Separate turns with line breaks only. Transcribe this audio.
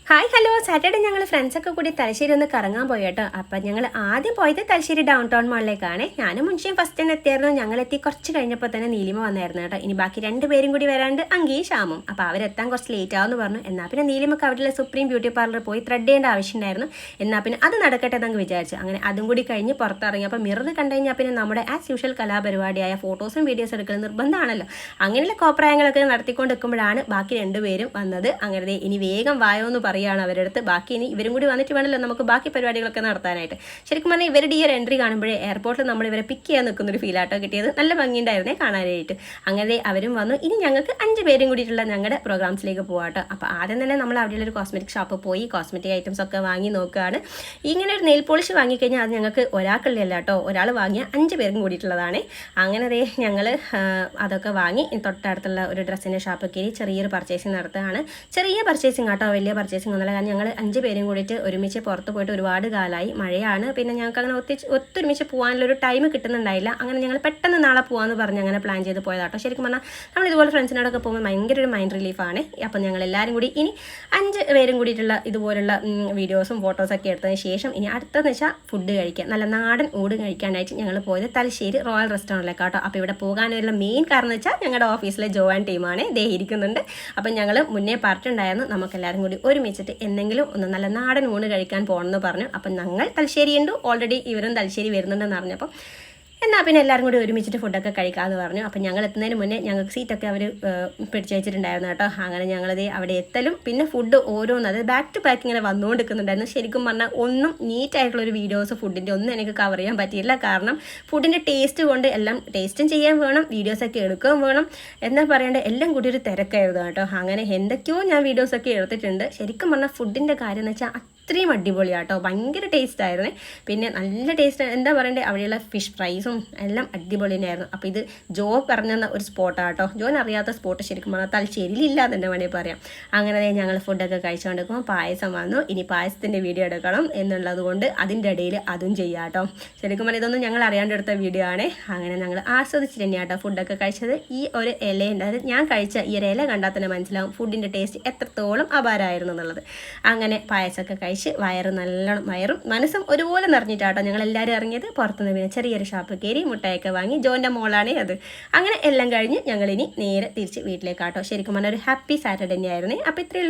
Hi hello Saturday ഞങ്ങൾ ഫ്രണ്ട്സൊക്കെ കൂടി തലശ്ശേരി ഒന്ന് കറങ്ങാൻ പോയി കേട്ടോ. അപ്പം ഞങ്ങൾ ആദ്യം പോയത് തലശ്ശേരി ഡൗൺ ടൗൺ മാളിലേക്കാണ്. ഞാനും മുൻഷയും ഫസ്റ്റ് തന്നെ എത്തിയായിരുന്നു. ഞങ്ങളെത്തി കുറച്ച് കഴിഞ്ഞപ്പോൾ തന്നെ നീലിമ വന്നായിരുന്നു കേട്ടോ. ഇനി ബാക്കി 2 പേരും കൂടി വരാണ്ട് അങ്കിയും ഷാമും. അപ്പോൾ അവരെത്താൻ കുറച്ച് ലേറ്റ് ആവുമെന്ന് പറഞ്ഞു. എന്നാൽ പിന്നെ നീലിമക്ക് അവിടെയുള്ള സുപ്രീം ബ്യൂട്ടി പാർലർ പോയി ത്രെഡ് ചെയ്യേണ്ട ആവശ്യമുണ്ടായിരുന്നു. എന്നാൽ പിന്നെ അത് നടക്കട്ടെ എന്നങ്ങ് വിചാരിച്ചു. അങ്ങനെ അതും കൂടി കഴിഞ്ഞ് പുറത്തിറങ്ങി. അപ്പോൾ മിറർ കണ്ടു കഴിഞ്ഞാൽ പിന്നെ നമ്മുടെ ആസ് യൂഷ്വൽ കലാപരിപാടിയായ ഫോട്ടോസും വീഡിയോസ് എടുക്കൽ നിർബന്ധമാണല്ലോ. അങ്ങനെയുള്ള കോപ്രായങ്ങളൊക്കെ നടത്തിക്കൊണ്ട് നിൽക്കുമ്പോഴാണ് ബാക്കി 2 പേരും വന്നത്. അങ്ങനെ ഇനി വേഗം വായോ എന്ന് ാണ് അവരുടെ അടുത്ത്. ബാക്കി ഇനി ഇവരും കൂടി വന്നിട്ട് വേണമല്ലോ നമുക്ക് ബാക്കി പരിപാടികളൊക്കെ നടത്താനായിട്ട്. ശരിക്കും പറഞ്ഞാൽ ഇവരുടെ ഈ ഒരു എൻട്രി കാണുമ്പോഴേ എയർപോർട്ടിൽ നമ്മൾ ഇവരെ പിക്ക് ചെയ്യാൻ നിൽക്കുന്നൊരു ഫീലാട്ടോ കിട്ടിയത്. നല്ല ഭംഗിയുണ്ടായിരുന്നേ കാണാനായിട്ട്. അങ്ങനെ അവരും വന്നു. ഇനി ഞങ്ങൾക്ക് 5 പേരും കൂടിയിട്ടുള്ള ഞങ്ങളുടെ പ്രോഗ്രാംസിലേക്ക് പോകാട്ടോ. അപ്പോൾ ആദ്യം തന്നെ നമ്മൾ അവിടെയുള്ളൊരു കോസ്മെറ്റിക് ഷോപ്പ് പോയി കോസ്മെറ്റിക് ഐറ്റംസ് ഒക്കെ വാങ്ങി നോക്കുകയാണ്. ഇങ്ങനെ ഒരു നെയിൽ പോളിഷ് വാങ്ങിക്കഴിഞ്ഞാൽ അത് ഞങ്ങൾക്ക് ഒരാൾക്കുള്ളതല്ല കേട്ടോ, ഒരാൾ വാങ്ങിയ 5 പേർക്കും കൂടിയിട്ടുള്ളതാണ്. അങ്ങനെ ഞങ്ങൾ അതൊക്കെ വാങ്ങി തൊട്ടടുത്തുള്ള ഒരു ഡ്രസ്സിൻ്റെ ഷോപ്പ് കയറി ചെറിയൊരു പർച്ചേസിങ് നടത്തുകയാണ്. ചെറിയ പർച്ചേസിങ് കേട്ടോ, വലിയ പർച്ചേസിങ് ഒന്നുമില്ല. കാരണം ഞങ്ങൾ 5 പേരും കൂടിയിട്ട് ഒരുമിച്ച് പുറത്ത് പോയിട്ട് ഒരുപാട് കാലമായി. മഴയാണ്, പിന്നെ ഞങ്ങൾക്ക് അങ്ങനെ ഒത്തൊരുമിച്ച് പോകാനുള്ളൊരു ടൈം കിട്ടുന്നുണ്ടായില്ല. അങ്ങനെ ഞങ്ങൾ പെട്ടെന്ന് നാളെ പോകാമെന്ന് പറഞ്ഞ് അങ്ങനെ പ്ലാൻ ചെയ്ത് പോയതാട്ടോ. ശരിക്കും പറഞ്ഞാൽ നമ്മൾ ഇതുപോലെ ഫ്രണ്ട്സിനോടൊക്കെ പോകുമ്പോൾ ഭയങ്കര ഒരു മൈൻഡ് റിലീഫാണ്. അപ്പം ഞങ്ങൾ എല്ലാവരും കൂടി ഇനി 5 പേരും കൂടിയിട്ടുള്ള ഇതുപോലുള്ള വീഡിയോസും ഫോട്ടോസൊക്കെ എടുത്തതിന് ശേഷം ഇനി അടുത്തതെന്ന് വെച്ചാൽ ഫുഡ് കഴിക്കുക. നല്ല നാടൻ ഊട് കഴിക്കാനായിട്ട് ഞങ്ങൾ പോയത് തലശ്ശേരി റോയൽ റെസ്റ്റോറൻറ്റിലേക്കാട്ടോ. അപ്പോൾ ഇവിടെ പോകാനുള്ള മെയിൻ കാരണം എന്ന് വെച്ചാൽ ഞങ്ങളുടെ ഓഫീസിലെ ജോ ആൻഡ് ടീമാണ് ഇരിക്കുന്നുണ്ട്. അപ്പം ഞങ്ങൾ മുന്നേ പറഞ്ഞിട്ടുണ്ടായിരുന്നു നമുക്കെല്ലാവരും കൂടി ഒരുമിച്ചിട്ട് എന്തെങ്കിലും ഒന്ന് നല്ല നാടൻ ഊണ് കഴിക്കാൻ പോകണമെന്ന് പറഞ്ഞു. അപ്പം ഞങ്ങൾ തലശ്ശേരി ഉണ്ട്, ഓൾറെഡി ഇവരും തലശ്ശേരി വരുന്നുണ്ടെന്ന് അറിഞ്ഞപ്പം എന്നാൽ പിന്നെ എല്ലാവരും കൂടി ഒരുമിച്ചിട്ട് ഫുഡൊക്കെ കഴിക്കാമെന്ന് പറഞ്ഞു. അപ്പം ഞങ്ങൾ എത്തുന്നതിന് മുന്നേ ഞങ്ങൾക്ക് സീറ്റൊക്കെ അവർ പിടിച്ചു വെച്ചിട്ടുണ്ടായിരുന്നു കേട്ടോ. അങ്ങനെ ഞങ്ങളത് അവിടെ എത്തലും പിന്നെ ഫുഡ് ഓരോന്ന് അത് ബാക്ക് ടു ബാക്ക് ഇങ്ങനെ വന്നുകൊണ്ടിരിക്കുന്നുണ്ടായിരുന്നു. ശരിക്കും പറഞ്ഞാൽ ഒന്നും നീറ്റായിട്ടുള്ളൊരു വീഡിയോസ് ഫുഡിൻ്റെ ഒന്നും എനിക്ക് കവർ ചെയ്യാൻ പറ്റിയില്ല. കാരണം ഫുഡിൻ്റെ ടേസ്റ്റ് കൊണ്ട് എല്ലാം ടേസ്റ്റും ചെയ്യാൻ വേണം, വീഡിയോസൊക്കെ എടുക്കുകയും വേണം. എന്താ പറയേണ്ടത്, എല്ലാം കൂടി ഒരു തിരക്കായിരുന്നു കേട്ടോ. അങ്ങനെ എന്തൊക്കെയോ ഞാൻ വീഡിയോസൊക്കെ എടുത്തിട്ടുണ്ട്. ശരിക്കും പറഞ്ഞാൽ ഫുഡിൻ്റെ കാര്യം എന്ന് വെച്ചാൽ അത്രയും അടിപൊളിയാട്ടോ, ഭയങ്കര ടേസ്റ്റ് ആയിരുന്നേ. പിന്നെ നല്ല ടേസ്റ്റ് എന്താ പറയണ്ടേ, അവിടെയുള്ള ഫിഷ് ഫ്രൈസും എല്ലാം അടിപൊളി തന്നെയായിരുന്നു. അപ്പോൾ ഇത് ജോ പറഞ്ഞ ഒരു സ്പോട്ടാട്ടോ. ജോന് അറിയാത്ത സ്പോട്ട് ശരിക്കും പറഞ്ഞാൽ തലശ്ശേരിയിൽ ഇല്ലാതെ തന്നെ വേണമെങ്കിൽ പറയാം. അങ്ങനെ ഞങ്ങൾ ഫുഡൊക്കെ കഴിച്ചുകൊണ്ടിരിക്കുമ്പോൾ പായസം വന്നു. ഇനി പായസത്തിൻ്റെ വീഡിയോ എടുക്കണം എന്നുള്ളത് കൊണ്ട് അതിൻ്റെ ഇടയിൽ അതും ചെയ്യാം കേട്ടോ. ശരിക്കും പറഞ്ഞാൽ ഇതൊന്നും ഞങ്ങൾ അറിയാണ്ടെടുത്ത വീഡിയോ ആണ്. അങ്ങനെ ഞങ്ങൾ ആസ്വദിച്ചിട്ട് തന്നെയാട്ടോ ഫുഡൊക്കെ കഴിച്ചത്. ഈ ഒരു ഇല ഉണ്ടായത് ഞാൻ കഴിച്ച ഈ ഒരു ഇല കണ്ടാൽ തന്നെ മനസ്സിലാവും ഫുഡിൻ്റെ ടേസ്റ്റ് എത്രത്തോളം അപാരമായിരുന്നു എന്നുള്ളത്. അങ്ങനെ പായസമൊക്കെ കഴിച്ച് വയറും മനസ്സും ഒരുപോലെ നിറഞ്ഞിട്ടാട്ടോ ഞങ്ങൾ എല്ലാവരും ഇറങ്ങിയത്. പുറത്തുനിന്ന് പിന്നെ ചെറിയൊരു ഷോപ്പ് കയറി മുട്ടായൊക്കെ വാങ്ങി. ജോൻ്റെ മോളാണ് അത്. അങ്ങനെ എല്ലാം കഴിഞ്ഞ് ഞങ്ങളിനി നേരെ തിരിച്ച് വീട്ടിലേക്കാട്ടോ. ശരിക്കും പറഞ്ഞാൽ ഒരു ഹാപ്പി സാറ്റർഡേ തന്നെയായിരുന്നു. അപ്പോൾ ഇത്രയേ ഉള്ളൂ.